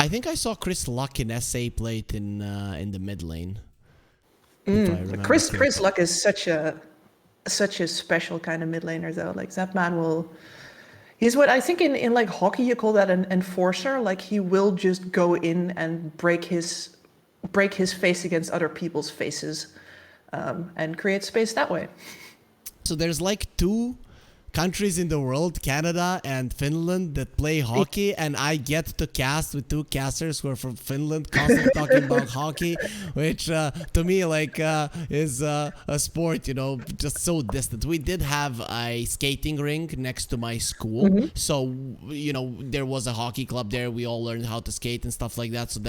I think I saw Chris Luck in SA play it in the mid lane. If I remember Chris correctly. Luck is such a special kind of mid laner though. Like that man will. He's what I think in like hockey you call that an enforcer. Like he will just go in and break his face against other people's faces, and create space that way. So there's like two countries in the world, Canada and Finland, that play hockey, and I get to cast with two casters who are from Finland, constantly talking about hockey, which to me is a sport, just so distant. We did have a skating rink next to my school, so there was a hockey club there. We all learned how to skate and stuff like that. So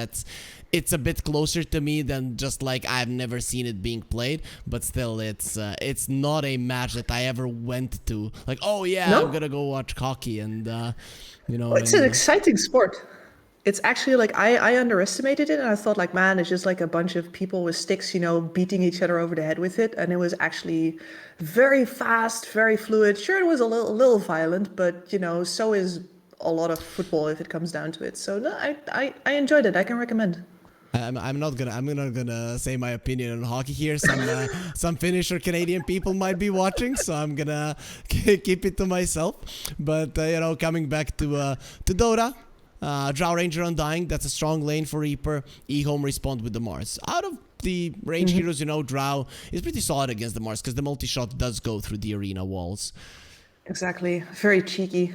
it's a bit closer to me than just like I've never seen it being played, but still it's not a match that I ever went to. Like, oh yeah, No, I'm gonna go watch hockey, and it's an exciting sport. It's actually like I underestimated it and I thought like, man, it's just like a bunch of people with sticks, beating each other over the head with it. And it was actually very fast, very fluid. Sure, it was a little violent, but so is a lot of football if it comes down to it. So no, I enjoyed it. I can recommend. I'm not gonna say my opinion on hockey here. Some Finnish or Canadian people might be watching, so I'm gonna keep it to myself. But coming back to Dota, Drow Ranger Undying, that's a strong lane for Reaper. EHOME respond with the Mars. Out of the range heroes, Drow is pretty solid against the Mars because the multi-shot does go through the arena walls. Exactly, very cheeky.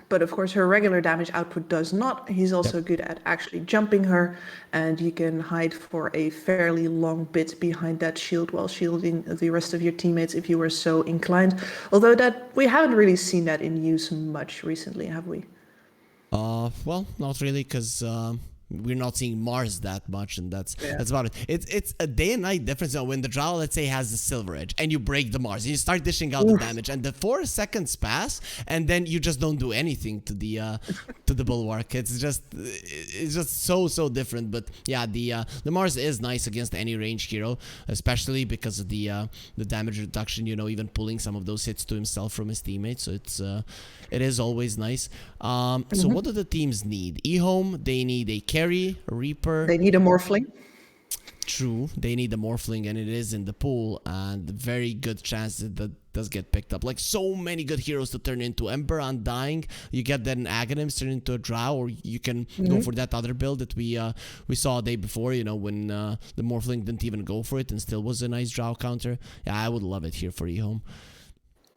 But of course, her regular damage output does not. He's also good at actually jumping her, and you can hide for a fairly long bit behind that shield while shielding the rest of your teammates if you were so inclined. Although that we haven't really seen that in use much recently, have we? Well, not really, because we're not seeing Mars that much, and that's about it. It's a day and night difference when the Drow, let's say, has the Silver Edge, and you break the Mars, and you start dishing out the damage, and the 4 seconds pass, and then you just don't do anything to the Bulwark. It's just so different. But yeah, the Mars is nice against any range hero, especially because of the damage reduction. Even pulling some of those hits to himself from his teammates. So it is always nice. So what do the teams need? EHOME, they need a carry, a Reaper. They need a Morphling. True, they need a Morphling, and it is in the pool, and very good chance that does get picked up. Like, so many good heroes to turn into Ember, Undying. You get that in Aghanims, turn into a Drow, or you can go for that other build that we saw a day before, when the Morphling didn't even go for it and still was a nice Drow counter. Yeah, I would love it here for EHOME.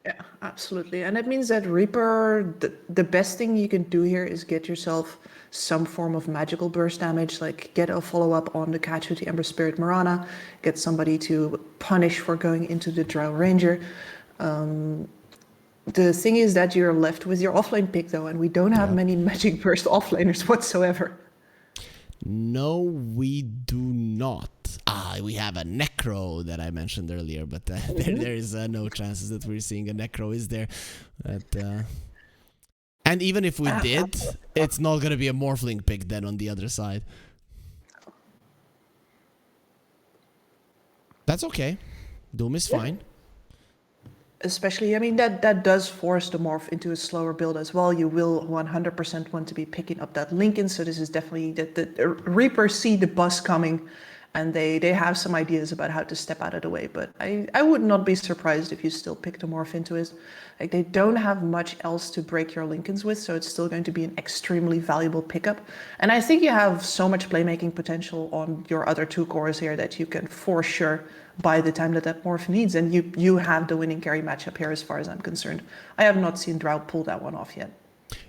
Yeah, absolutely. And it means that Reaper, the best thing you can do here is get yourself some form of magical burst damage, like get a follow-up on the catch with the Ember Spirit Mirana, get somebody to punish for going into the Drow Ranger. The thing is that you're left with your offlane pick though, and we don't have many magic burst offlaners whatsoever. No, we do not. We have a Necro that I mentioned earlier, but there is no chances that we're seeing a Necro, is there? But, and even if we did, it's not going to be a Morphling pick then on the other side. That's okay. Doom is fine. Especially, I mean, that does force the morph into a slower build as well. You will 100% want to be picking up that Lincoln. So this is definitely the Reapers see the bus coming, and they have some ideas about how to step out of the way. But I would not be surprised if you still pick the morph into it. Like, they don't have much else to break your Lincolns with, so it's still going to be an extremely valuable pickup. And I think you have so much playmaking potential on your other 2 cores here that you can for sure by the time that morph needs, and you have the winning carry matchup here as far as I'm concerned. I have not seen Drow pull that one off yet.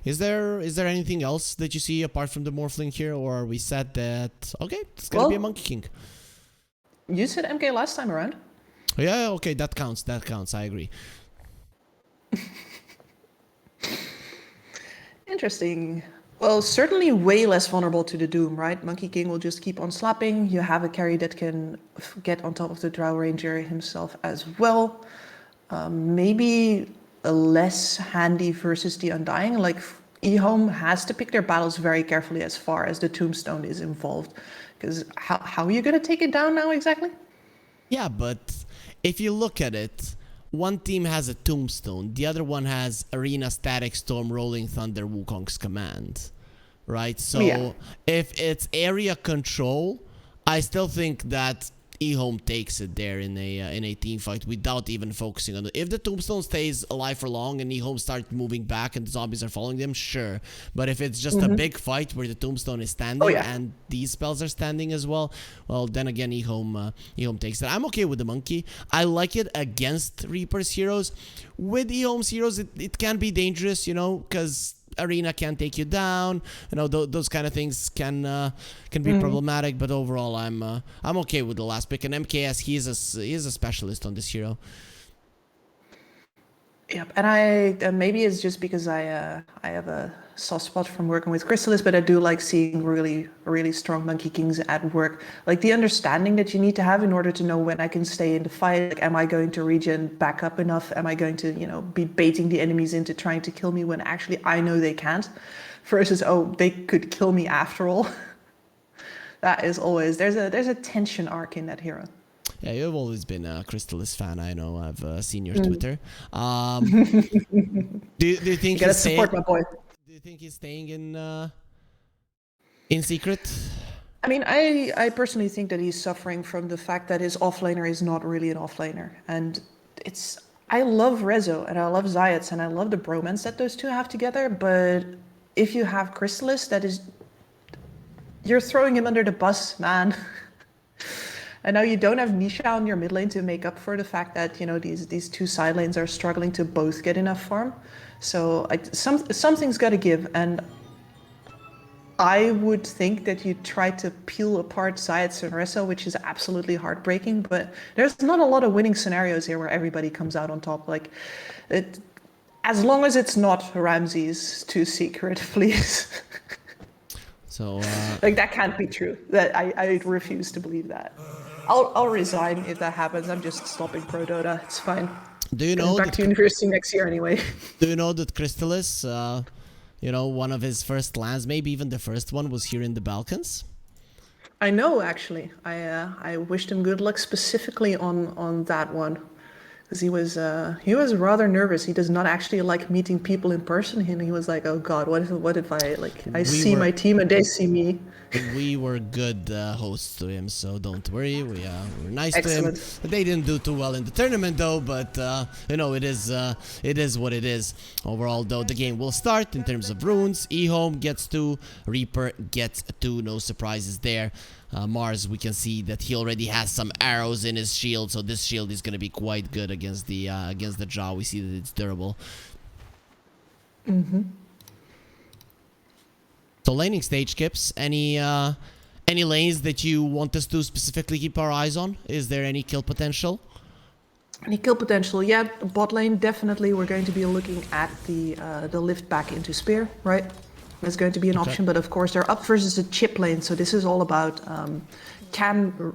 Is there anything else that you see apart from the Morphling here, or are we set that, okay, it's gonna be a Monkey King? You said MK last time around. Yeah, okay, that counts, I agree. Interesting. Well, certainly way less vulnerable to the Doom, right? Monkey King will just keep on slapping. You have a carry that can get on top of the Drow Ranger himself as well. Maybe a less handy versus the Undying. Like, EHOME has to pick their battles very carefully as far as the Tombstone is involved. Because how are you going to take it down now exactly? Yeah, but if you look at it, one team has a Tombstone, the other one has Arena, Static Storm, Rolling Thunder, Wukong's Command, right? So Yeah. if it's area control, I still think that EHOME takes it there in a team fight without even focusing on it. If the Tombstone stays alive for long and EHOME starts moving back and the zombies are following them, sure. But if it's just a big fight where the Tombstone is standing and these spells are standing as well, well, then again, EHOME takes it. I'm okay with the Monkey. I like it against Reaper's heroes. With EHOME's heroes, it can be dangerous, you know, because Arena can take you down, you know, those kind of things can be problematic. But overall, I'm okay with the last pick. And MKS, he is a specialist on this hero. Yep, and maybe it's just because I have a soft spot from working with Chrysalis, but I do like seeing really strong Monkey Kings at work. Like the understanding that you need to have in order to know when I can stay in the fight. Like, am I going to regen back up enough? Am I going to, you know, be baiting the enemies into trying to kill me when actually I know they can't? Versus, oh, they could kill me after all. That is always there's a tension arc in that hero. Yeah, you've always been a Chrysalis fan. I know. I've seen your Twitter. Do you think you gotta support my boy? Do you think he's staying in secret? I mean, I personally think that he's suffering from the fact that his offlaner is not really an offlaner, and I love Rezo and I love Zayats and I love the bromance that those two have together. But if you have Chrysalis, you're throwing him under the bus, man. And now you don't have Nisha on your mid lane to make up for the fact that, you know, these two side lanes are struggling to both get enough farm. So something's got to give. And I would think that you try to peel apart Zayats and Rezo, which is absolutely heartbreaking. But there's not a lot of winning scenarios here where everybody comes out on top. Like, as long as it's not Ramses to secret, please. So like that can't be true. That I refuse to believe that. I'll resign if that happens. I'm just stopping Pro Dota. It's fine. Do you know back to university next year anyway? Do you know that Chrysalis, you know, one of his first lands, maybe even the first one, was here in the Balkans? I know, actually. I wished him good luck specifically on that one. Because he was rather nervous. He does not actually like meeting people in person. And he was like, "Oh God, what if I see my team and they see me?" We were good hosts to him, so don't worry. We were nice Excellent. to him. They didn't do too well in the tournament though, but you know, it is what it is. Overall though, the game will start in terms of runes. EHOME gets 2, Reaper gets 2. No surprises there. Mars, we can see that he already has some arrows in his shield, so this shield is going to be quite good against the Jaw. We see that it's durable. So laning stage, Kips. Any lanes that you want us to specifically keep our eyes on? Is there any kill potential? Any kill potential? Yeah, bot lane definitely. We're going to be looking at the lift back into Spear, right? That's going to be an option, but of course they're up versus a chip lane, so this is all about can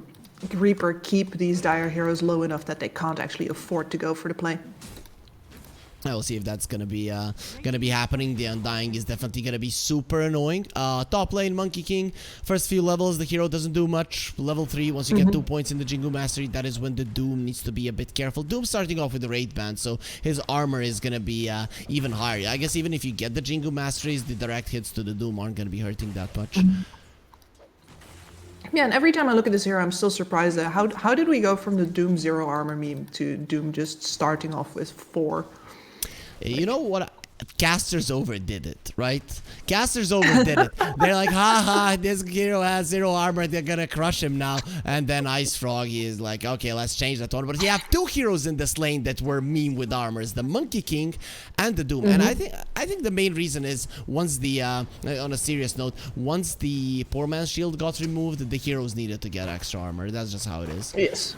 Reaper keep these dire heroes low enough that they can't actually afford to go for the play. I will see if that's gonna be happening. The Undying is definitely gonna be super annoying. Top lane, Monkey King. First few levels, the hero doesn't do much. Level 3, once you get 2 points in the Jingu Mastery, that is when the Doom needs to be a bit careful. Doom starting off with the Wraith Band, so his armor is gonna be even higher. I guess even if you get the Jingu Masteries, the direct hits to the Doom aren't gonna be hurting that much. Yeah, and every time I look at this hero, I'm still surprised at how did we go from the Doom 0 armor meme to Doom just starting off with 4? You know what? Casters overdid it, right? Casters overdid it. They're like, haha, this hero has 0 armor, they're gonna crush him now. And then Ice Frog is like, okay, let's change that one. But you have 2 heroes in this lane that were meme with armors, the Monkey King and the Doom. And I think the main reason is once the, on a serious note, once the Poor Man's Shield got removed, the heroes needed to get extra armor. That's just how it is. Yes.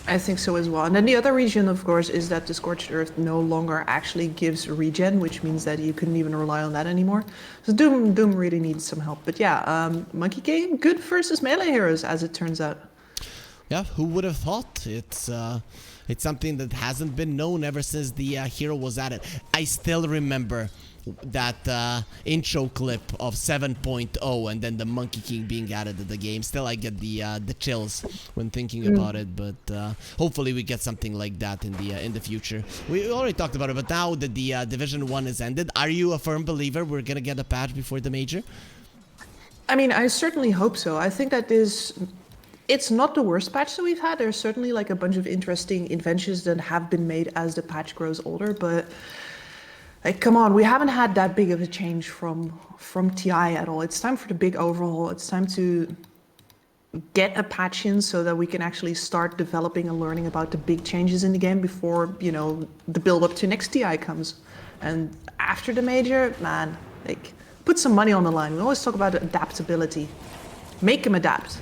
I think so as well. And then the other reason, of course, is that the Scorched Earth no longer actually gives regen, which means that you couldn't even rely on that anymore. So Doom really needs some help. But yeah, Monkey King, good versus melee heroes, as it turns out. Yeah, who would have thought? It's something that hasn't been known ever since the hero was added. I still remember that intro clip of 7.0 and then the Monkey King being added to the game. Still, I get the chills when thinking about it, but hopefully we get something like that in the future. We already talked about it, but now that the Division 1 is ended, are you a firm believer we're gonna get a patch before the major? I mean, I certainly hope so. I think that it's not the worst patch that we've had. There's certainly like a bunch of interesting inventions that have been made as the patch grows older, but like, come on, we haven't had that big of a change from TI at all. It's time for the big overhaul. It's time to get a patch in so that we can actually start developing and learning about the big changes in the game before, you know, the build up to next TI comes. And after the major, man, like, put some money on the line. We always talk about adaptability. Make them adapt.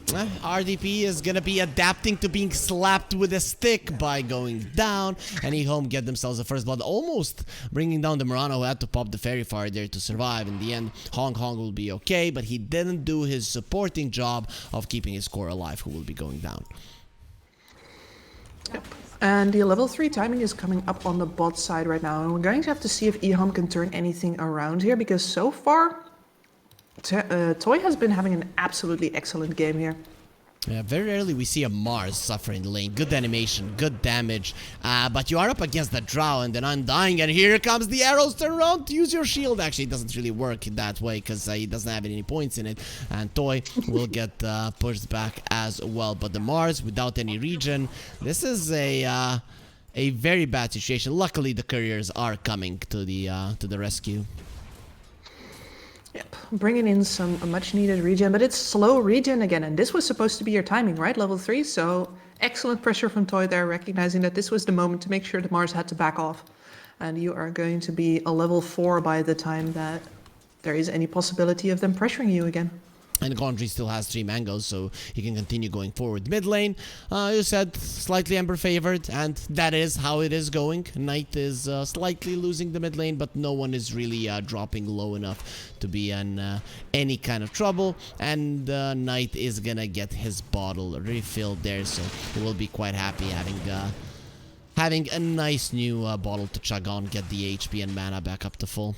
RDP is gonna be adapting to being slapped with a stick by going down, and EHOME get themselves the first blood, almost bringing down the Murano, who had to pop the fairy fire there to survive. In the end, Hong will be okay, but he didn't do his supporting job of keeping his core alive, who will be going down. Yep. And the level 3 timing is coming up on the bot side right now, and we're going to have to see if EHOME can turn anything around here, because so far Toy has been having an absolutely excellent game here. Yeah, very rarely we see a Mars suffer in the lane. Good animation, good damage, but you are up against the Drow and then Undying, and here comes the arrows. Turn around to use your shield. Actually, it doesn't really work that way because he doesn't have any points in it, and Toy will get pushed back as well. But the Mars, without any regen, this is a very bad situation. Luckily, the couriers are coming to the rescue. Yep, bringing in some much needed regen, but it's slow regen again, and this was supposed to be your timing, right? Level 3, so excellent pressure from Toy there, recognizing that this was the moment to make sure that Mars had to back off. And you are going to be a level 4 by the time that there is any possibility of them pressuring you again. And Gondry still has 3 mangoes, so he can continue going forward. Mid lane, you said, slightly Ember favored, and that is how it is going. Knight is slightly losing the mid lane, but no one is really dropping low enough to be in any kind of trouble. And Knight is gonna get his bottle refilled there, so he will be quite happy having a nice new bottle to chug on, get the HP and mana back up to full.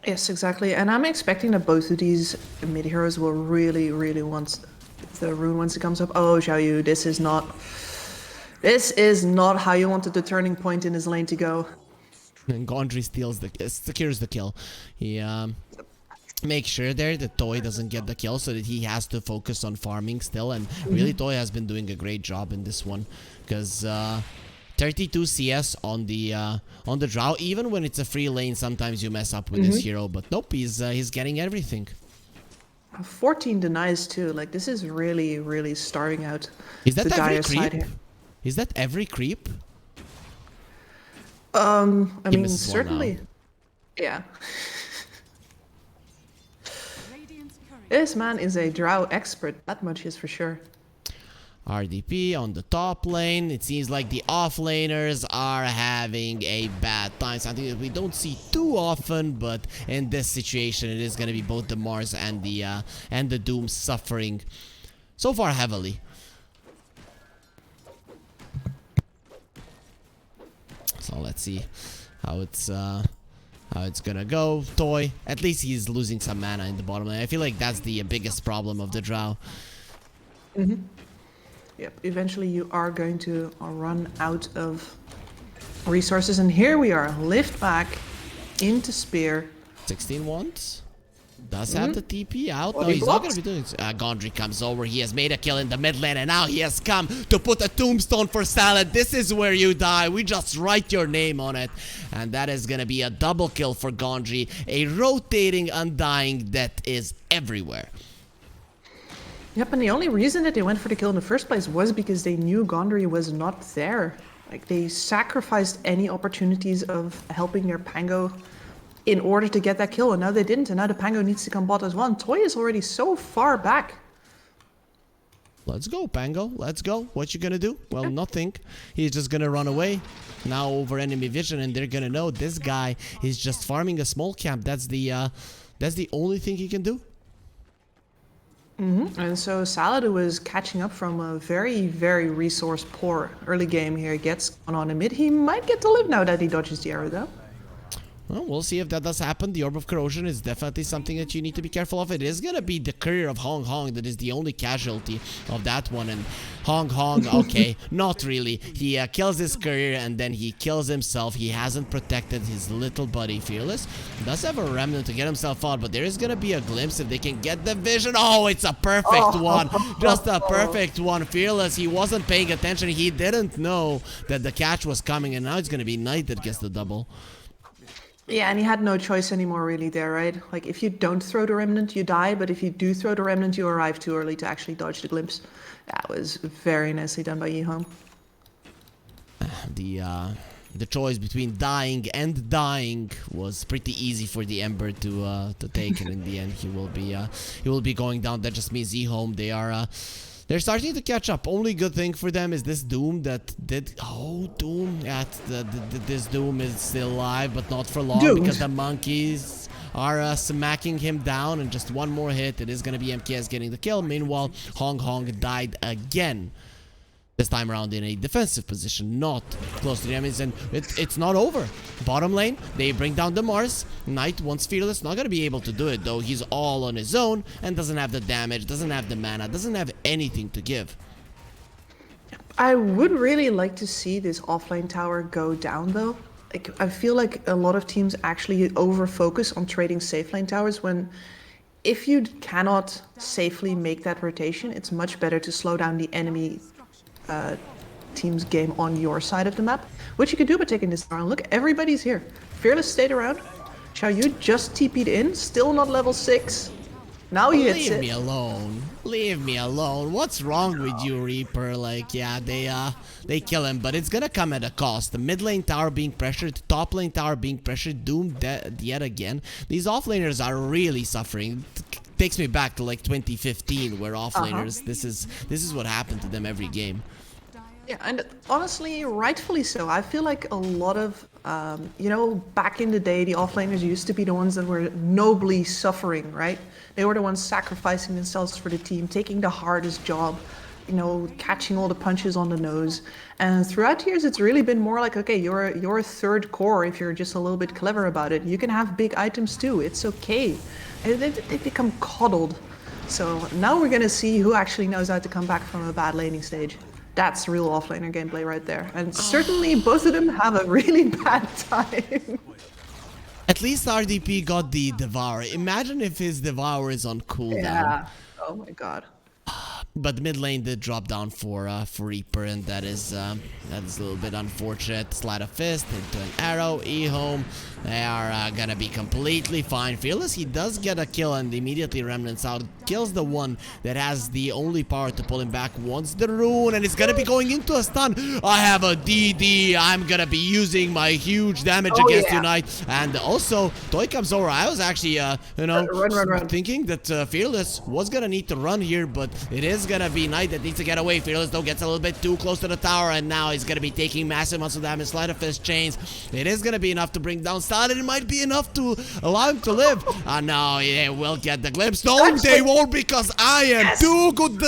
Yes, exactly. And I'm expecting that both of these mid heroes will really, really want the rune once it comes up. Oh, Xiaoyu, this is not how you wanted the turning point in his lane to go. And Gondry secures the kill. He makes sure there that Toy doesn't get the kill so that he has to focus on farming still. And really, Toy has been doing a great job in this one because 32 CS on the Drow. Even when it's a free lane, sometimes you mess up with this hero, but nope, he's getting everything. 14 denies too. Like, this is really, really starving out. Is that every creep? Is that every creep? I mean, certainly. Yeah. This man is a Drow expert. That much is for sure. RDP on the top lane. It seems like the offlaners are having a bad time. Something that we don't see too often, but in this situation, it is going to be both the Mars and the Doom suffering so far heavily. So let's see how it's gonna go. Toy, at least he's losing some mana in the bottom lane. I feel like that's the biggest problem of the Drow. Yep, eventually you are going to run out of resources, and here we are, lift back into Spear. 16 once. Does have the TP out? No, he's not going to be doing it. Gondry comes over. He has made a kill in the mid lane, and now he has come to put a tombstone for Salad. This is where you die. We just write your name on it. And that is going to be a double kill for Gondry. A rotating Undying that is everywhere. Yep, and the only reason that they went for the kill in the first place was because they knew Gondry was not there. Like, they sacrificed any opportunities of helping their Pango in order to get that kill, and now they didn't, and now the Pango needs to come bot as well, and Toy is already so far back. Let's go, Pango. Let's go. What you gonna do? Well, nothing. He's just gonna run away. Now over enemy vision, and they're gonna know this guy is just farming a small camp. That's the only thing he can do. And so Salad was catching up from a very, very resource poor early game here. Gets on a mid. He might get to live now that he dodges the arrow though. Well, we'll see if that does happen. The Orb of Corrosion is definitely something that you need to be careful of. It is going to be the career of Hong Hong that is the only casualty of that one. And Hong Hong, okay, not really. He kills his career and then he kills himself. He hasn't protected his little buddy Fearless. Does have a remnant to get himself out, but there is going to be a glimpse if they can get the vision. Oh, it's a perfect one. Just a perfect one. Fearless, he wasn't paying attention. He didn't know that the catch was coming, and now it's going to be Knight that gets the double. Yeah, and he had no choice anymore really there, right? Like, if you don't throw the remnant, you die, but if you do throw the remnant, you arrive too early to actually dodge the glimpse. That was very nicely done by EHOME. The choice between dying and dying was pretty easy for the Ember to take, and in the end he will be going down. That just means EHOME, they're starting to catch up. Only good thing for them is this Doom that did... Oh, Doom. Yeah, this Doom is still alive, but not for long. Doomed. Because the monkeys are smacking him down. And just one more hit. It is going to be MKS getting the kill. Meanwhile, Hong Hong died again. This time around in a defensive position, not close to the enemies, and it's not over. Bottom lane, they bring down the Mars. Knight, once Fearless, not gonna be able to do it though. He's all on his own and doesn't have the damage, doesn't have the mana, doesn't have anything to give. I would really like to see this offlane tower go down though. Like, I feel like a lot of teams actually over-focus on trading safe lane towers when if you cannot safely make that rotation, it's much better to slow down the enemy team's game on your side of the map, which you could do by taking this down. Look, everybody's here. Fearless stayed around. Xiaoyu just TP'd in, still not level 6. Now he hits it. Leave me alone. Leave me alone. What's wrong with you, Reaper? Like, yeah, they kill him, but it's gonna come at a cost. The mid lane tower being pressured, top lane tower being pressured, doomed yet again. These offlaners are really suffering. Takes me back to like 2015, where offlaners, this is what happened to them every game. Yeah, and honestly, rightfully so. I feel like a lot of, you know, back in the day, the offlaners used to be the ones that were nobly suffering, right? They were the ones sacrificing themselves for the team, taking the hardest job, you know, catching all the punches on the nose. And throughout the years, it's really been more like, okay, you're a third core if you're just a little bit clever about it. You can have big items too. It's okay. They become coddled. So now we're gonna see who actually knows how to come back from a bad laning stage. That's real offlaner gameplay right there. And certainly both of them have a really bad time. At least RDP got the Devour. Imagine if his Devour is on cooldown. Yeah. Oh my god. But mid lane did drop down for Reaper, and that is a little bit unfortunate. Slide of fist into an arrow. EHOME, they are gonna be completely fine. Fearless, he does get a kill and immediately remnants out. Kills the one that has the only power to pull him back. Wants the rune, and it's gonna be going into a stun. I have a DD. I'm gonna be using my huge damage against Unite. And also, Toy comes over. I was actually, run. Thinking that Fearless was gonna need to run here, but it is gonna be Knight that needs to get away. Fearless though gets a little bit too close to the tower, and now he's gonna be taking massive amounts of damage. Sleight of Fist chains. It is gonna be enough to bring down Stalin. It might be enough to allow him to live. No, he will get the glimpse. No, they won't, because I am too good.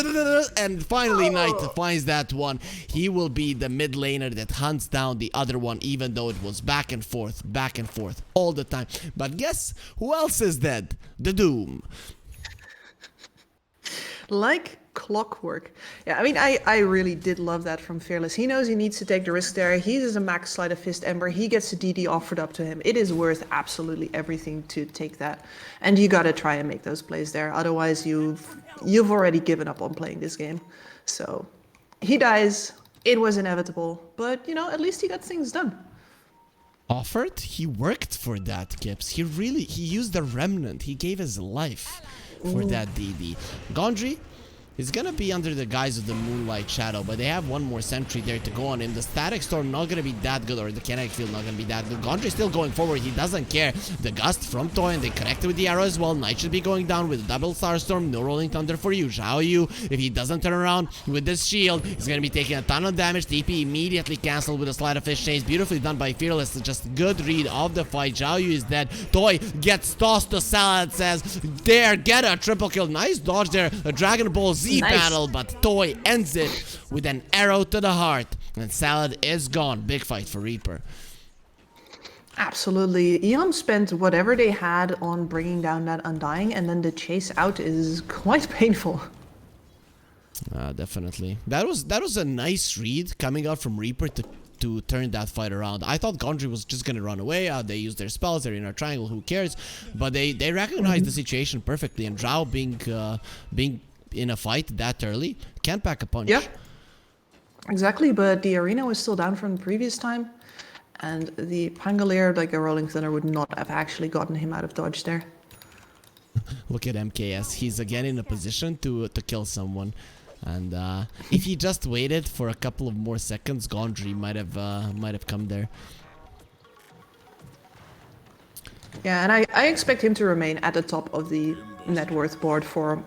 And finally, Knight finds that one. He will be the mid laner that hunts down the other one, even though it was back and forth all the time. But guess who else is dead? The Doom. Like clockwork. Yeah, I mean, I really did love that from Fearless. He knows he needs to take the risk there. He is a max Sleight of Fist Ember. He gets the DD offered up to him. It is worth absolutely everything to take that. And you gotta try and make those plays there. Otherwise, you've already given up on playing this game. So he dies. It was inevitable. But, you know, at least he got things done. Offered? He worked for that, Kips. He used the remnant. He gave his life for that DD. Gondry is gonna be under the guise of the Moonlight Shadow, but they have one more sentry there to go on him. The Static Storm not gonna be that good, or the Kinetic Field not gonna be that good. Gondry still going forward. He doesn't care. The Gust from Toy, and they connected with the arrow as well. Knight should be going down with a double Starstorm. No Rolling Thunder for you. Xiaoyu, if he doesn't turn around with this shield, he's gonna be taking a ton of damage. TP immediately canceled with a Sleight of Fist chains. Beautifully done by Fearless. Just good read of the fight. Xiaoyu is dead. Toy gets tossed to Salad, says, there, get a triple kill. Nice dodge there. A Dragon Ball Z battle, but Toy ends it with an arrow to the heart. And Salad is gone. Big fight for Reaper. Absolutely. EHOME spent whatever they had on bringing down that Undying, and then the chase out is quite painful. Definitely. That was a nice read coming out from Reaper to turn that fight around. I thought Gondry was just gonna run away. They used their spells. They're in a triangle. Who cares? But they recognized the situation perfectly. And Drow being in a fight that early can't pack a punch. Yeah, exactly. But the arena was still down from the previous time, and the Pangolier, like a Rolling Thunder, would not have actually gotten him out of dodge there. Look at MKS. He's again in a position to kill someone. And if he just waited for a couple of more seconds, Gondry might have come there. Yeah, and I expect him to remain at the top of the net worth board for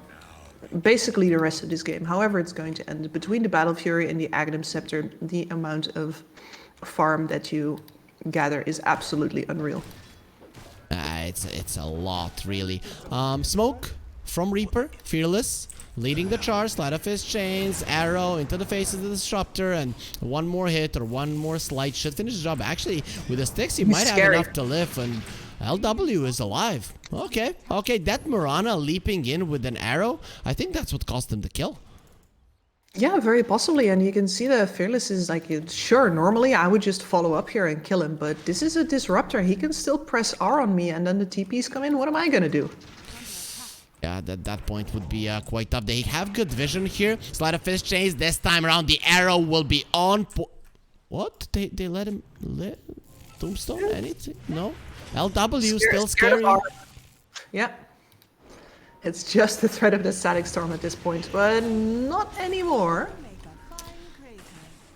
basically the rest of this game. However it's going to end. Between the Battle Fury and the Aghanim Scepter, the amount of farm that you gather is absolutely unreal. It's a lot, really. Smoke from Reaper, Fearless. Leading the charge, Sleight of Fist chains, arrow into the face of the disruptor, and one more hit or one more slight should finish the job. Actually, with the sticks, he might have enough to live, and LW is alive. Okay, that Mirana leaping in with an arrow, I think that's what cost him the kill. Yeah, very possibly, and you can see that Fearless is like, sure, normally I would just follow up here and kill him, but this is a disruptor. He can still press R on me, and then the TPs come in. What am I gonna do? Yeah, that point would be quite tough. They have good vision here. Sleight of Fist chains. This time around, the arrow will be on. What? They let him live? Tombstone? Anything? No? LW still scary. Yeah. It's just the threat of the Static Storm at this point, but not anymore.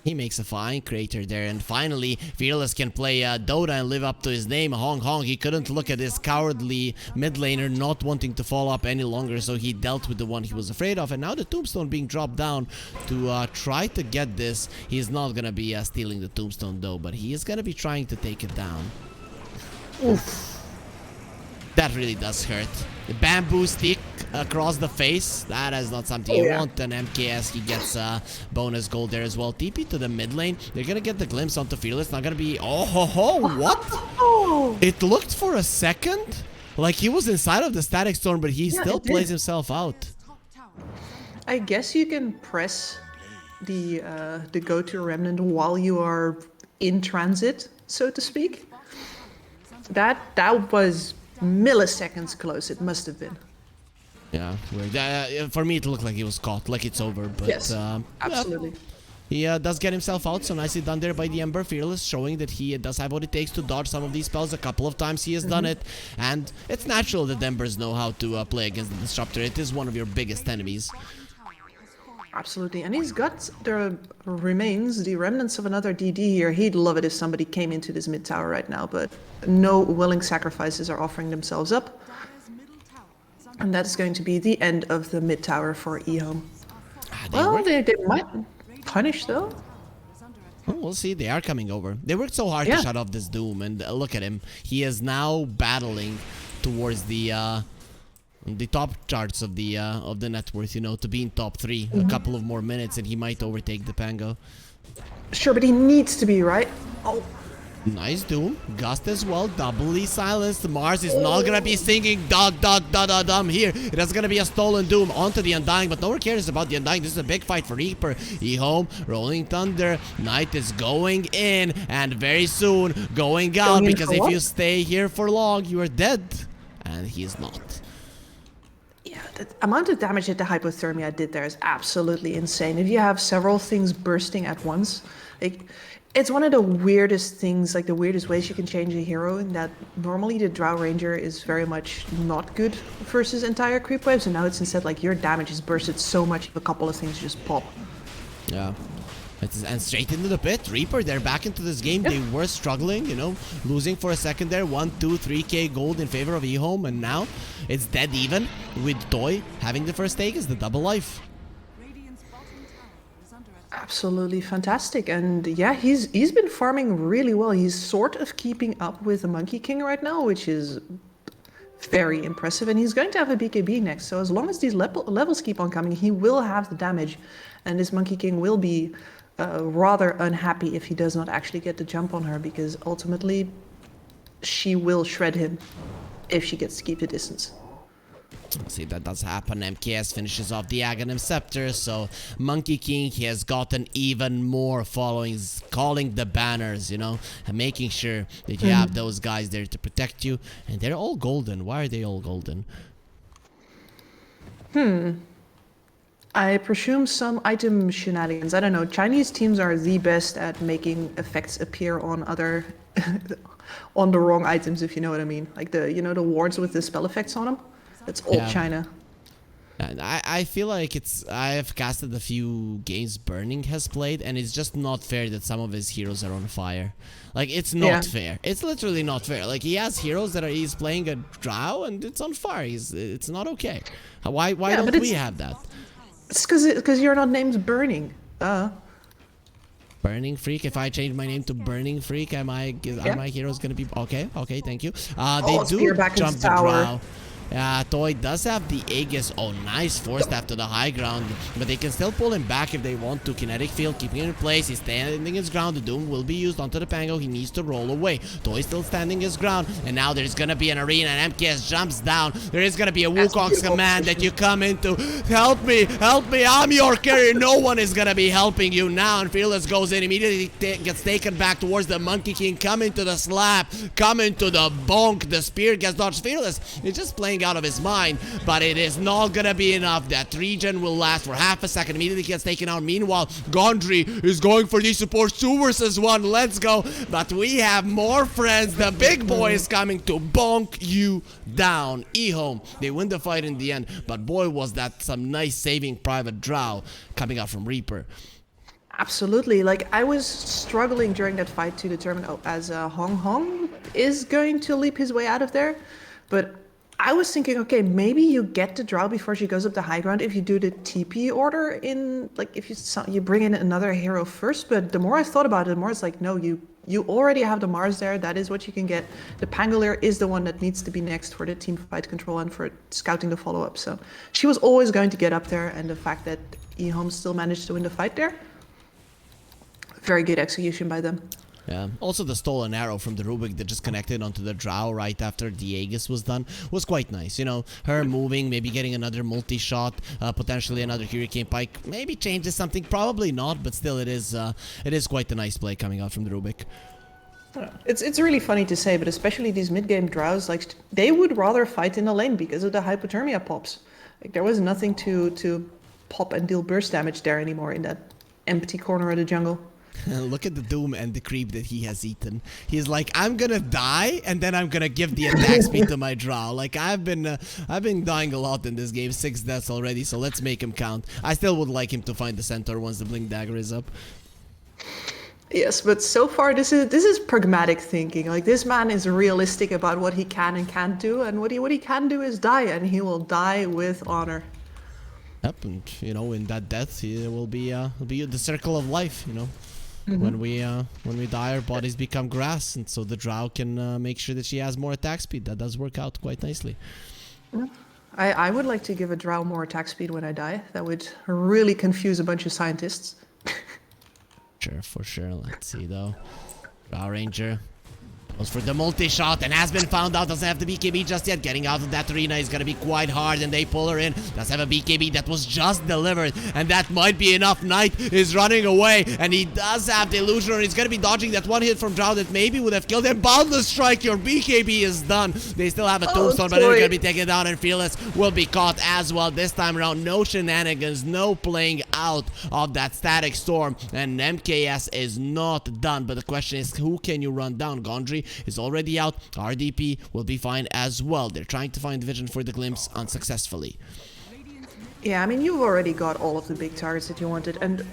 He makes a fine crater there, and finally, Fearless can play Dota and live up to his name, Hong Hong. He couldn't look at this cowardly mid laner not wanting to fall up any longer, so he dealt with the one he was afraid of, and now the Tombstone being dropped down to try to get this. He's not gonna be stealing the Tombstone though, but he is gonna be trying to take it down. Oof. That really does hurt. The bamboo stick across the face, that is not something you want. And MKS, he gets bonus gold there as well. TP to the mid lane. They're gonna get the glimpse onto Fearless. Not gonna be... Oh, ho, ho, what? It looked for a second like he was inside of the Static Storm, but he still plays himself out. I guess you can press the go-to Remnant while you are in transit, so to speak. That was milliseconds close, it must have been. Yeah, weird. For me it looked like he was caught, like it's over, but yes, absolutely. He does get himself out, so nicely done there by the Ember. Fearless, showing that he does have what it takes to dodge some of these spells. A couple of times he has done it, and it's natural that Embers know how to play against the Disruptor. It is one of your biggest enemies. Absolutely, and he's got the remains, the remnants of another DD here. He'd love it if somebody came into this mid tower right now, but no willing sacrifices are offering themselves up. And that's going to be the end of the mid tower for EHOME. Well, they might punish though. Well, we'll see. They are coming over. They worked so hard to shut off this Doom, and look at him. He is now battling towards the top charts of the net worth, you know, to be in top 3. A couple of more minutes and he might overtake the Pango. Sure, but he needs to be, right? Oh. Nice Doom. Gust as well. Doubly silenced. Mars is not gonna be singing dum here. It is gonna be a stolen Doom onto the Undying, but no one cares about the Undying. This is a big fight for Reaper. EHOME, Rolling Thunder. Knight is going in and very soon going out, because if you stay here for long, you are dead. And he is not. The amount of damage that the hypothermia did there is absolutely insane. If you have several things bursting at once, it's one of the weirdest things, like the weirdest ways you can change a hero, in that normally the Drow Ranger is very much not good versus entire creep waves, and now it's instead like your damage is bursted so much if a couple of things just pop. Yeah. And straight into the pit. Reaper, they're back into this game. They were struggling, you know, losing for a second there. 1, 2, 3k gold in favor of EHOME, and now it's dead even, with Toy having the first take as the double life. Absolutely fantastic, and yeah, he's been farming really well. He's sort of keeping up with the Monkey King right now, which is very impressive, and he's going to have a BKB next, so as long as these levels keep on coming, he will have the damage, and this Monkey King will be rather unhappy if he does not actually get the jump on her, because ultimately she will shred him if she gets to keep the distance. See, that does happen. MKS finishes off the Aghanim Scepter, so Monkey King, he has gotten even more followings, calling the banners, you know, and making sure that you have those guys there to protect you. And they're all golden. Why are they all golden? I presume some item shenanigans. I don't know. Chinese teams are the best at making effects appear on other, on the wrong items, if you know what I mean. Like the, you know, the wards with the spell effects on them. That's all China. And I feel like I have casted a few games Burning has played, and it's just not fair that some of his heroes are on fire. Like, it's not fair. It's literally not fair. Like, he has heroes that he's playing a drow and it's on fire. It's not okay. Why don't we have that? It's because you're not named Burning. Burning Freak. If I change my name to Burning Freak, are my heroes gonna be okay? Okay, thank you. They do jump the drow. Toy does have the Aegis. Oh, nice force staff to the high ground, but they can still pull him back if they want to. Kinetic field, keeping him in place. He's standing his ground. The Doom will be used onto the Pango. He needs to roll away. Toy still standing his ground, and now there's gonna be an arena, and MKS jumps down. There is gonna be a Wukong's command that you come into. Help me, I'm your carrier. No one is gonna be helping you now, and Fearless goes in immediately, gets taken back towards the Monkey King. Come into the slap, come into the bonk. The spear gets dodged. Fearless is just playing out of his mind, but it is not gonna be enough. That regen will last for half a second. Immediately gets taken out. Meanwhile, Gondry is going for these supports. 2 versus 1. Let's go. But we have more friends. The big boy is coming to bonk you down. EHOME, they win the fight in the end, but boy, was that some nice saving private drow coming out from Reaper. Absolutely. Like, I was struggling during that fight to determine as Hong Hong is going to leap his way out of there, but I was thinking, okay, maybe you get the drow before she goes up the high ground if you do the TP order in, like, if you bring in another hero first. But the more I thought about it, the more it's like, no, you already have the Mars there. That is what you can get. The Pangolier is the one that needs to be next for the team fight control and for scouting the follow-up. So she was always going to get up there, and the fact that EHOME still managed to win the fight there, very good execution by them. Yeah. Also, the stolen arrow from the Rubik that just connected onto the drow right after the Aegis was done was quite nice. You know, her moving, maybe getting another multi-shot, potentially another Hurricane Pike, maybe changes something, probably not, but still it is quite a nice play coming out from the Rubik. It's really funny to say, but especially these mid-game drows, like, they would rather fight in the lane because of the hypothermia pops. Like, there was nothing to pop and deal burst damage there anymore in that empty corner of the jungle. Look at the Doom and the creep that he has eaten. He's like, I'm gonna die, and then I'm gonna give the attack speed to my drow. Like, I've been dying a lot in this game, 6 deaths already, so let's make him count. I still would like him to find the centaur once the Blink Dagger is up. Yes, but so far this is pragmatic thinking. Like, this man is realistic about what he can and can't do, and what he can do is die, and he will die with honor. Yep, and you know, in that death, he will be the circle of life. You know. When we die, our bodies become grass, and so the drow can make sure that she has more attack speed. That does work out quite nicely. I would like to give a drow more attack speed when I die. That would really confuse a bunch of scientists. Sure, for sure. Let's see though. Drow Ranger goes for the multi-shot and has been found out. Doesn't have the BKB just yet. Getting out of that arena is going to be quite hard, and they pull her in. Does have a BKB that was just delivered, and that might be enough. Knight is running away, and he does have the illusion. He's going to be dodging that one hit from Drow that maybe would have killed him. Boundless Strike, your BKB is done. They still have a tombstone, but they're going to be taken down, and Fearless will be caught as well. This time around, no shenanigans, no playing out of that Static Storm, and MKS is not done. But the question is, who can you run down? Gondry is already out. RDP will be fine as well. They're trying to find vision for the glimpse unsuccessfully. Yeah, I mean, you've already got all of the big targets that you wanted, and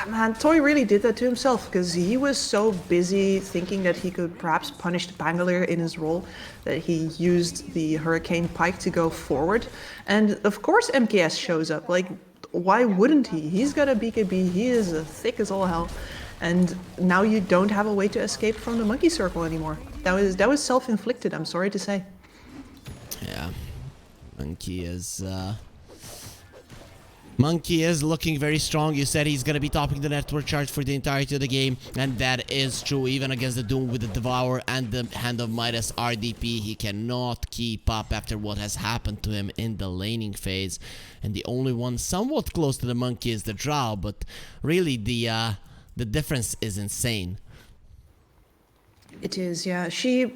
man, Toy really did that to himself, because he was so busy thinking that he could perhaps punish the Pangolier in his role that he used the Hurricane Pike to go forward. And of course MKS shows up. Like, why wouldn't he? He's got a BKB, he is thick as all hell. And now you don't have a way to escape from the monkey circle anymore. That was self-inflicted, I'm sorry to say. Yeah. Monkey is Monkey is looking very strong. You said he's going to be topping the network chart for the entirety of the game, and that is true. Even against the Doom with the Devour and the Hand of Midas RDP, he cannot keep up after what has happened to him in the laning phase. And the only one somewhat close to the Monkey is the Drow, but really the difference is insane. It is, yeah. She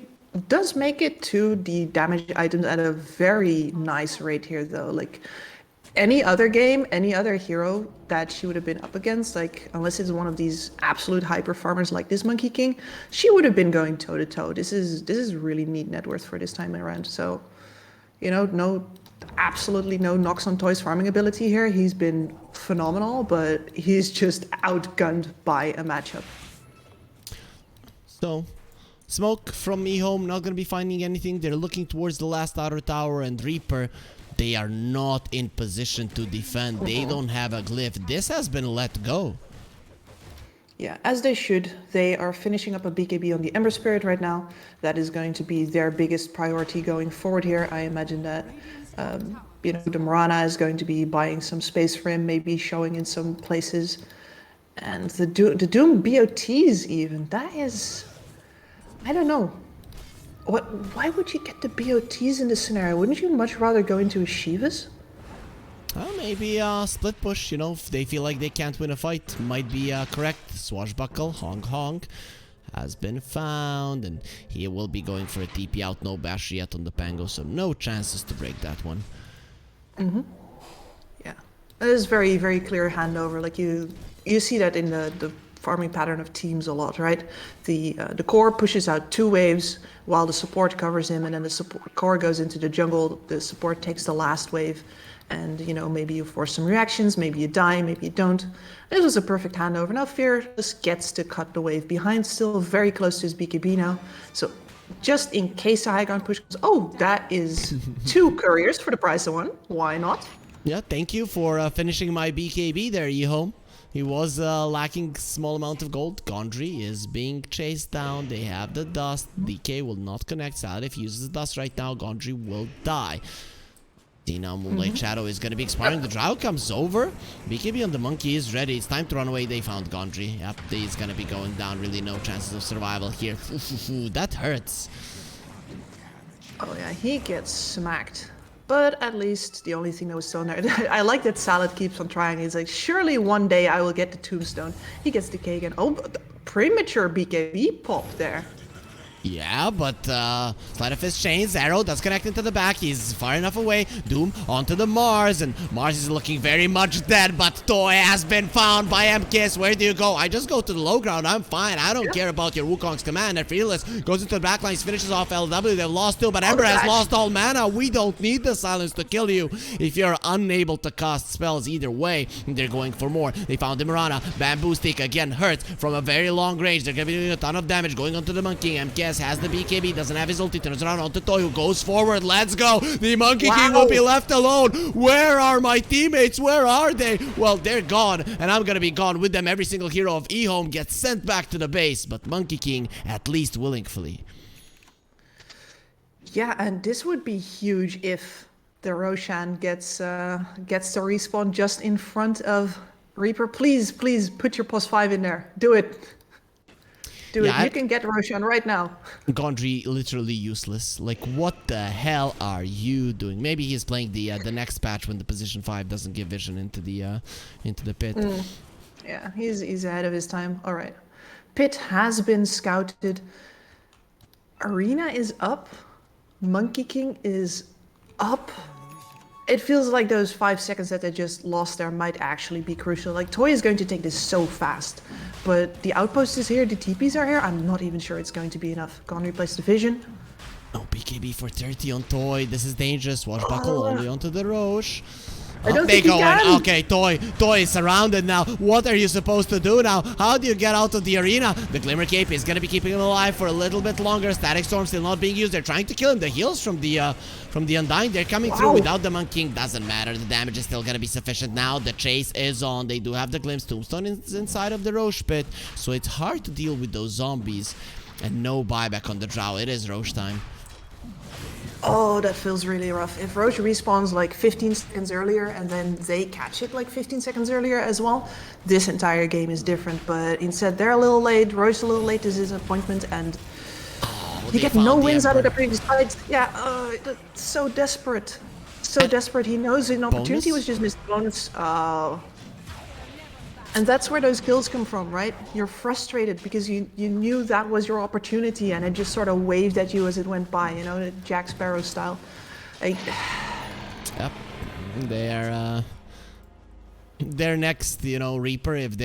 does make it to the damage items at a very nice rate here, though. Like, any other game, any other hero that she would have been up against, like, unless it's one of these absolute hyper farmers like this Monkey King, she would have been going toe to toe. This is really neat net worth for this time around. So, you know, absolutely no knocks on Toy's farming ability here. He's been phenomenal, but he's just outgunned by a matchup. So, Smoke from EHOME not going to be finding anything. They're looking towards the last outer tower, and Reaper, they are not in position to defend. They don't have a glyph. This has been let go. Yeah, as they should. They are finishing up a BKB on the Ember Spirit right now. That is going to be their biggest priority going forward here. I imagine that, you know, the Morana is going to be buying some space for him, maybe showing in some places. And the Doom BOTs even, that is, I don't know. Why would you get the BOTs in this scenario? Wouldn't you much rather go into a Shivas? Maybe a split push, you know, if they feel like they can't win a fight. Might be correct. Swashbuckle, honk honk, has been found, and he will be going for a TP out. No bash yet on the Pango, so no chances to break that one. Yeah, it is very, very clear handover. Like you see that in the farming pattern of teams a lot, right? The core pushes out 2 waves while the support covers him, and then the support core goes into the jungle. The support takes the last wave, and you know, maybe you force some reactions, maybe you die, maybe you don't. This was a perfect handover. Now Fear just gets to cut the wave behind, still very close to his BKB now. So just in case a high ground push goes, oh, that is 2 couriers for the price of 1. Why not? Yeah, thank you for finishing my BKB there, EHOME. He was lacking small amount of gold. Gondry is being chased down. They have the dust. DK will not connect. Salif uses the dust right now. Gondry will die. Now Moonlight Shadow is going to be expiring. The Drow comes over. BKB on the Monkey is ready. It's time to run away. They found Gondry. Yep, he's going to be going down. Really no chances of survival here. That hurts. Oh yeah, he gets smacked. But at least the only thing that was still in there. I like that Salad keeps on trying. He's like, surely one day I will get the tombstone. He gets the cake, and oh, premature BKB pop there. Yeah, but Sleight of Fist chains, arrow does connect into the back. He's far enough away. Doom onto the Mars, and Mars is looking very much dead, but Toy has been found by MKS. Where do you go? I just go to the low ground. I'm fine. I don't care about your Wukong's command. And Fearless goes into the back lines, finishes off LW. They've lost 2, but Ember has lost all mana. We don't need the silence to kill you. If you're unable to cast spells either way, they're going for more. They found the Mirana. Bamboo Stick again hurts from a very long range. They're going to be doing a ton of damage going onto the Monkey. MKS has the BKB, doesn't have his ulti, turns around onto Toy, who goes forward. Let's go. The Monkey King will be left alone. Where are my teammates? Where are they? Well, they're gone, and I'm gonna be gone with them. Every single hero of EHOME gets sent back to the base, but Monkey King at least willingly. Yeah, and this would be huge if the Roshan gets to respawn just in front of Reaper. Please put your +5 in there. Do it. Do it. You can get Roshan right now. Gondry literally useless. Like, what the hell are you doing? Maybe he's playing the next patch when the position 5 doesn't give vision into the pit. Yeah, he's ahead of his time. All right, pit has been scouted. Arena is up. Monkey King is up. It feels like those 5 seconds that they just lost there might actually be crucial. Like, Toy is going to take this so fast. But the outpost is here, the TPs are here. I'm not even sure it's going to be enough. Gone replace the vision. Oh, BKB for 30 on Toy. This is dangerous. Washbuckle only onto the Roche. I don't think he can. Okay, Toy is surrounded now. What are you supposed to do now? How do you get out of the arena? The Glimmer Cape is gonna be keeping him alive for a little bit longer. Static Storm still not being used. They're trying to kill him. The heals from the Undying, they're coming through without the Monkey King. Doesn't matter. The damage is still gonna be sufficient now. The chase is on. They do have the glimpse. Tombstone is inside of the Roche pit, so it's hard to deal with those zombies. And no buyback on the Drow. It is Roche time. Oh, that feels really rough. If Roche respawns like 15 seconds earlier and then they catch it like 15 seconds earlier as well, this entire game is different. But instead, they're a little late, Roche a little late to his appointment, and Oh, you they get no found the wins out of the Emperor. previous fight. Yeah, that's so desperate. So desperate. He knows an opportunity Bonus? was just missed. Bonus. And that's where those kills come from, right? You're frustrated because you knew that was your opportunity and it just sort of waved at you as it went by, you know, the Jack Sparrow style. Like, Yep. They're next, you know, Reaper. If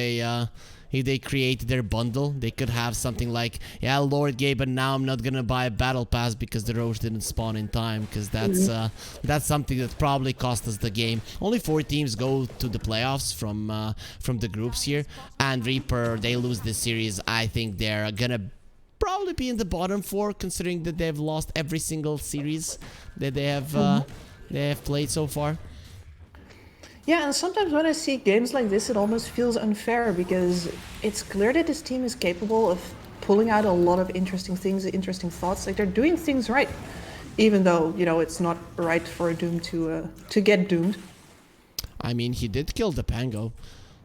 they create their bundle, they could have something like, yeah, Lord Gay, but now I'm not gonna buy a battle pass because the Roche didn't spawn in time, because that's something that probably cost us the game. Only 4 teams go to the playoffs from the groups here, and Reaper, they lose this series. I think they're gonna probably be in the bottom 4, considering that they've lost every single series that they have played so far. yeah, and sometimes when I see games like this, it almost feels unfair because it's clear that this team is capable of pulling out a lot of interesting things, interesting thoughts. Like they're doing things right, even though, you know, it's not right for a Doom to get doomed. I mean, he did kill the Pango.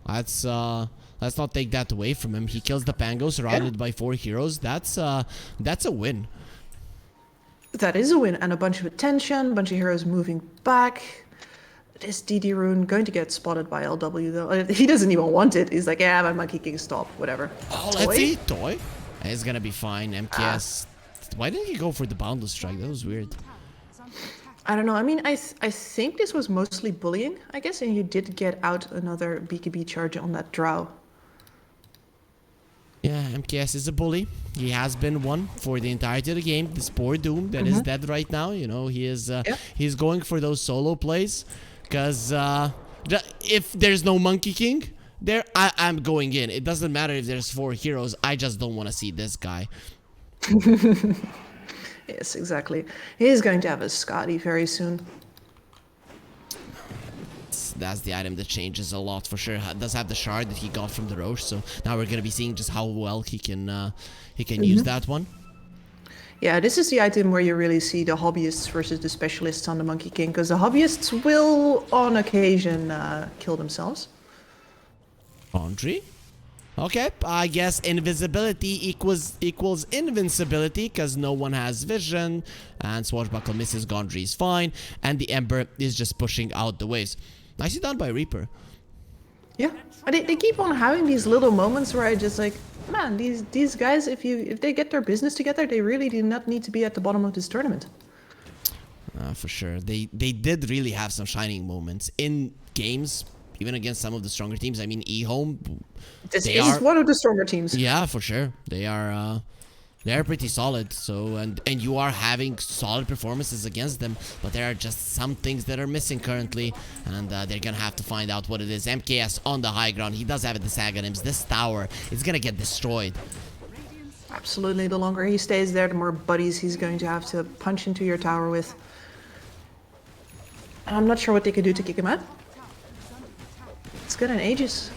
Let's not take that away from him. He kills the Pango surrounded by 4 heroes. That's a win. That is a win, and a bunch of attention, bunch of heroes moving back. This DD rune going to get spotted by LW though. He doesn't even want it. He's like, yeah, my Monkey King, stop, whatever. Oh, let's see. Toy. It's gonna be fine. MKS. Why didn't he go for the boundless strike? That was weird. I don't know. I mean, I think this was mostly bullying, I guess, and you did get out another BKB charge on that drow. Yeah, MKS is a bully. He has been one for the entirety of the game. This poor Doom that is dead right now. You know, he is he's going for those solo plays. Because if there's no Monkey King, I'm going in. It doesn't matter if there's 4 heroes. I just don't want to see this guy. Yes, exactly. He's going to have a Scotty very soon. That's the item that changes a lot for sure. Does have the shard that he got from the Roche. So now we're gonna be seeing just how well he can use that one. Yeah, this is the item where you really see the hobbyists versus the specialists on the Monkey King, because the hobbyists will, on occasion, kill themselves. Laundry? Okay, I guess invisibility equals invincibility, because no one has vision, and Swashbuckle misses, Gondry is fine, and the Ember is just pushing out the waves. Nicely done by Reaper. Yeah, they keep on having these little moments where I just like, man, these guys, if they get their business together, they really do not need to be at the bottom of this tournament. For sure. They did really have some shining moments in games, even against some of the stronger teams. I mean, EHOME, This is one of the stronger teams. yeah, for sure. They're pretty solid. So and you are having solid performances against them, but there are just some things that are missing currently, and they're gonna have to find out what it is. MKS on the high ground. He does have the Sagonims. This tower is gonna get destroyed. Absolutely. The longer he stays there, the more buddies he's going to have to punch into your tower with. I'm not sure what they could do to kick him out. It's good in Aegis.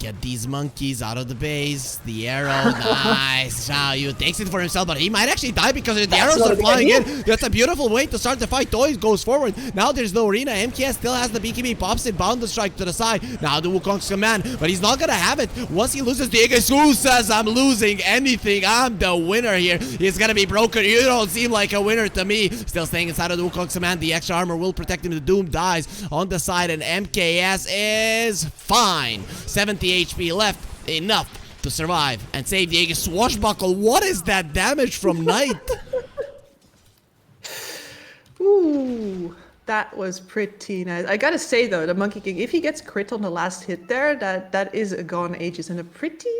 Get these monkeys out of the base. The arrow, nice. Xiaoyu takes it for himself, but he might actually die because the arrows are flying in. That's a beautiful way to start the fight. Toy goes forward. Now there's no arena. MKS still has the BKB, pops it, bound the strike to the side. Now the Wukong's command, but he's not gonna have it. Once he loses the Aegis, who says I'm losing anything? I'm the winner here. He's gonna be broken. You don't seem like a winner to me. Still staying inside of the Wukong's command. The extra armor will protect him. The Doom dies on the side, and MKS is fine. 70 HP left, enough to survive and save the Aegis. Swashbuckle, what is that damage from Knight? Ooh, that was pretty nice. I gotta say though, the Monkey King, if he gets crit on the last hit there, that is a gone Aegis and a pretty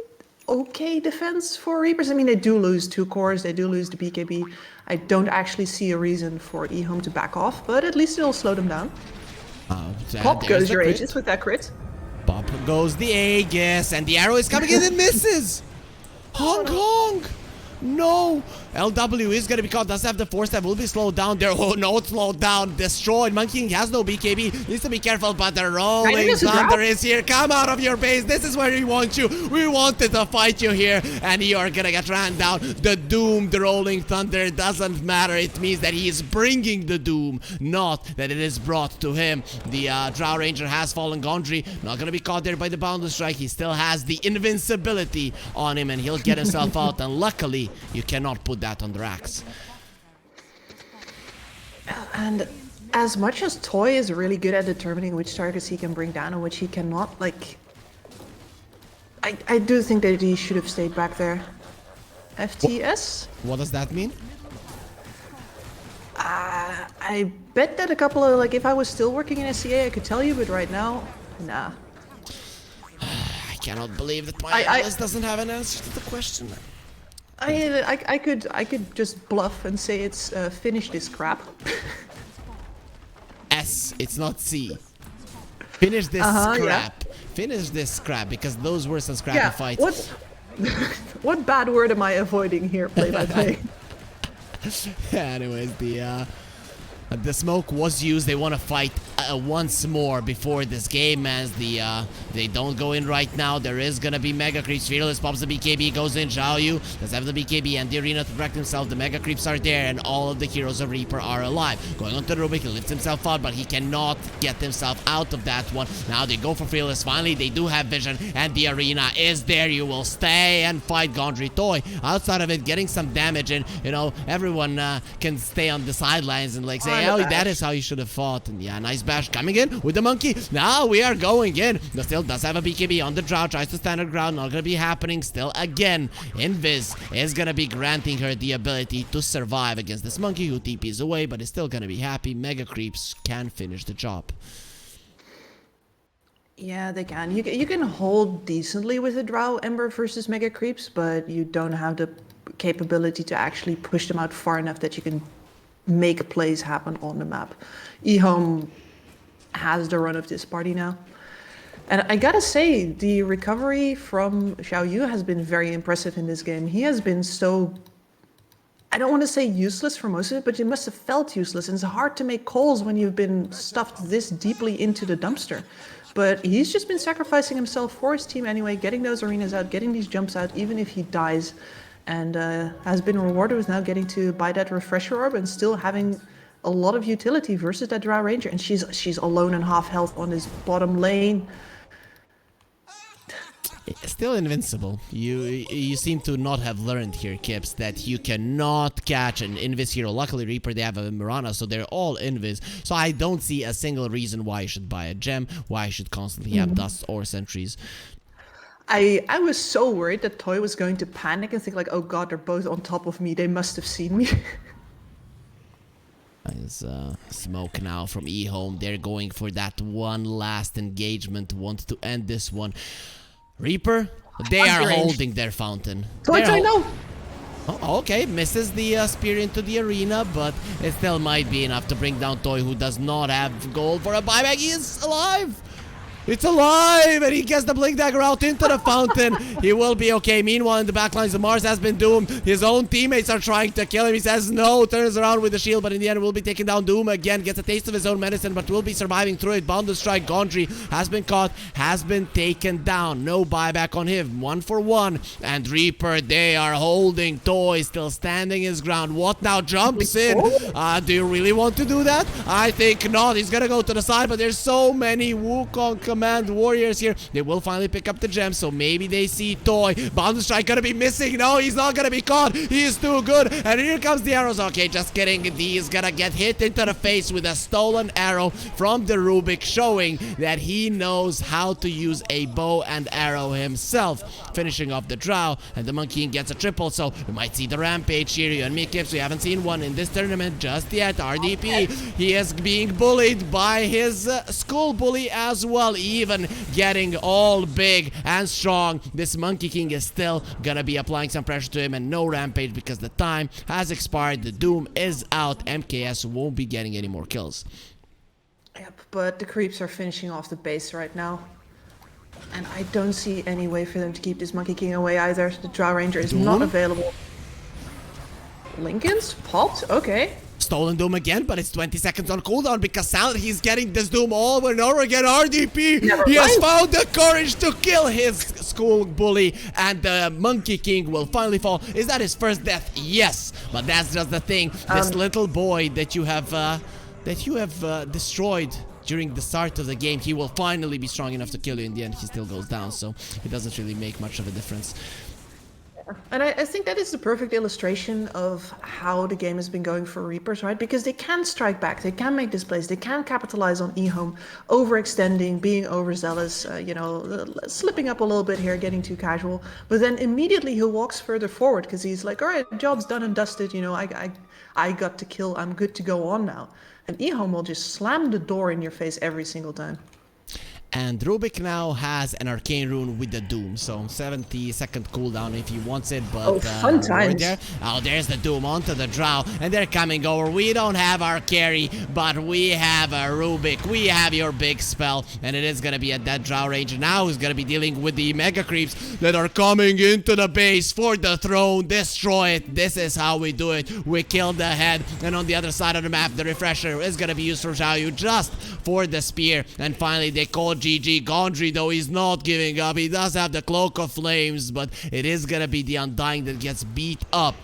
okay defense for Reapers. I mean, they do lose 2 cores, they do lose the BKB. I don't actually see a reason for EHOME to back off, but at least it'll slow them down. Pop goes your Aegis with that crit. Pop goes the Aegis, and the arrow is coming in and misses. Hong Kong No! LW is gonna be caught. Does have the force that will be slowed down there. Oh no, it's slowed down. Destroyed. Monkey King has no BKB. Needs to be careful, but the rolling thunder is here. Come out of your base. This is where we want you. We wanted to fight you here, and you are gonna get ran down. The doom, the rolling thunder doesn't matter. It means that he is bringing the doom, not that it is brought to him. The Drow Ranger has fallen. Gondry not gonna be caught there by the Boundless Strike. He still has the invincibility on him, and he'll get himself out. And luckily, you cannot put that on the racks. And as much as Toy is really good at determining which targets he can bring down and which he cannot, like, I do think that he should have stayed back there. FTS? What does that mean? I bet that a couple of, like, if I was still working in SCA, I could tell you, but right now, nah. I cannot believe that my analyst doesn't have an answer to the question. I could just bluff and say it's finish this crap. S, it's not C. Finish this scrap. Yeah. Finish this scrap, because those were some scrappy fights. What bad word am I avoiding here, play by play? Anyways, the smoke was used. They want to fight once more before this game, as they don't go in right now. There is gonna be Mega Creeps. Fearless pops the BKB, goes in. Zhao Yu does have the BKB and the arena to protect himself. The Mega Creeps are there, and all of the heroes of Reaper are alive. Going on to Rubik, he lifts himself out, but he cannot get himself out of that one. Now they go for Fearless. Finally, they do have vision, and the arena is there. You will stay and fight Gondry Toy. Outside of it, getting some damage, and you know, everyone can stay on the sidelines and like say, oh, that is how you should have fought. And yeah, nice bash coming in with the monkey. Now we are going in. The still does have a BKB on the Drow. Tries to stand her ground. Not gonna be happening. Still again, Invis is gonna be granting her the ability to survive against this monkey who TPs away, but is still gonna be happy. Mega Creeps can finish the job. Yeah, they can. You can hold decently with a Drow Ember versus Mega Creeps, but you don't have the capability to actually push them out far enough that you can make plays happen on the map. EHOME has the run of this party now. And I gotta say, the recovery from Zhao Yu has been very impressive in this game. He has been so, I don't want to say useless for most of it, but you must have felt useless. And it's hard to make calls when you've been stuffed this deeply into the dumpster. But he's just been sacrificing himself for his team anyway, getting those arenas out, getting these jumps out, even if he dies. And has been rewarded with now getting to buy that refresher orb and still having a lot of utility versus that Drow Ranger. And she's alone and half health on this bottom lane. Still invincible. You seem to not have learned here, Kips, that you cannot catch an Invis hero. Luckily, Reaper, they have a Mirana, so they're all Invis. So I don't see a single reason why you should buy a gem, why you should constantly have dust or sentries. I was so worried that Toy was going to panic and think like, oh god, they're both on top of me. They must have seen me. Nice smoke now from EHOME. They're going for that one last engagement. Want to end this one. Reaper, they are holding their fountain. Toy, no! Oh, okay, misses the spear into the arena, but it still might be enough to bring down Toy, who does not have gold for a buyback. He is alive! It's alive, and he gets the Blink Dagger out into the fountain. He will be okay. Meanwhile, in the backlines, the Mars has been doomed. His own teammates are trying to kill him. He says no, turns around with the shield, but in the end will be taking down Doom again. Gets a taste of his own medicine, but will be surviving through it. Boundless Strike, Gondry has been caught, has been taken down. No buyback on him. 1 for 1. And Reaper, they are holding Toy, still standing his ground. What now? Jumps in. Do you really want to do that? I think not. He's gonna go to the side, but there's so many Wukong command warriors here. They will finally pick up the gem, so maybe they see Toy. Boundless Strike gonna be missing. No, he's not gonna be caught. He is too good. And here comes the arrows. Okay, just kidding. He's gonna get hit into the face with a stolen arrow from the Rubik, showing that he knows how to use a bow and arrow himself. Finishing off the Drow, and the Monkey King gets a triple, so we might see the rampage here. You and me, Kips, we haven't seen one in this tournament just yet. RDP, he is being bullied by his school bully as well, even getting all big and strong. This Monkey King is still gonna be applying some pressure to him, and no rampage because the time has expired. The Doom is out. MKS won't be getting any more kills. Yep, but the creeps are finishing off the base right now. And I don't see any way for them to keep this Monkey King away either. The Drow Ranger is not available. Lincoln's popped? Okay. Stolen Doom again, but it's 20 seconds on cooldown because Salad, he's getting this Doom over and over again. RDP, he has found the courage to kill his school bully, and the Monkey King will finally fall. Is that his first death? Yes, but that's just the thing. This little boy that you have destroyed during the start of the game, he will finally be strong enough to kill you. In the end, he still goes down, so it doesn't really make much of a difference. And I think that is the perfect illustration of how the game has been going for Reapers, right? Because they can strike back, they can make displays, they can capitalize on EHOME, overextending, being overzealous, slipping up a little bit here, getting too casual. But then immediately he walks further forward because he's like, all right, job's done and dusted, I got to kill, I'm good to go on now. And EHOME will just slam the door in your face every single time. And Rubik now has an Arcane Rune with the Doom, so 70-second cooldown if he wants it, but fun times. There's the Doom onto the Drow, and they're coming over. We don't have our carry, but we have a Rubik. We have your big spell, and it is gonna be at that Drow range now. Who's gonna be dealing with the Mega Creeps that are coming into the base for the throne. Destroy it. This is how we do it. We kill the head, and on the other side of the map, the Refresher is gonna be used for Zhao Yu just for the spear, and finally they call GG. Gondry, though, he's not giving up. He does have the Cloak of Flames, but it is gonna be the Undying that gets beat up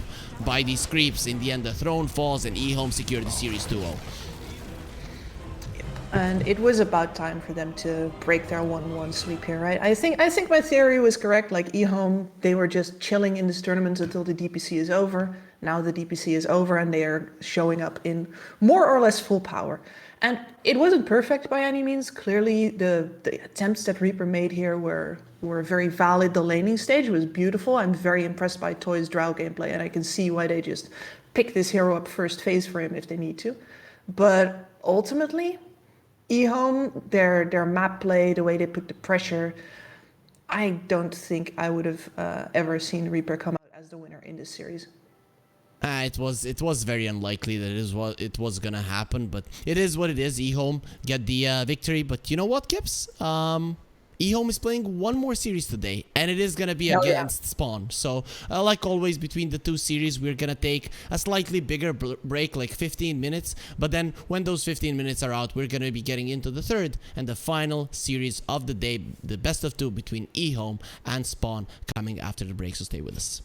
by these creeps. In the end, the throne falls and EHOME secured the series 2-0. And it was about time for them to break their 1-1 sweep here, right? I think my theory was correct. Like EHOME, they were just chilling in this tournament until the DPC is over. Now the DPC is over and they are showing up in more or less full power. And it wasn't perfect by any means. Clearly, the attempts that Reaper made here were very valid. The laning stage was beautiful. I'm very impressed by Toy's Drow gameplay, and I can see why they just pick this hero up first phase for him if they need to. But ultimately, EHOME, their map play, the way they put the pressure, I don't think I would have ever seen Reaper come out as the winner in this series. It was very unlikely that it was gonna happen, but it is what it is. EHOME get the victory, but you know what, Kips? EHOME is playing one more series today, and it is gonna be against Spawn. So, like always, between the two series, we're gonna take a slightly bigger break, like 15 minutes. But then, when those 15 minutes are out, we're gonna be getting into the third and the final series of the day, the best of two between EHOME and Spawn, coming after the break. So stay with us.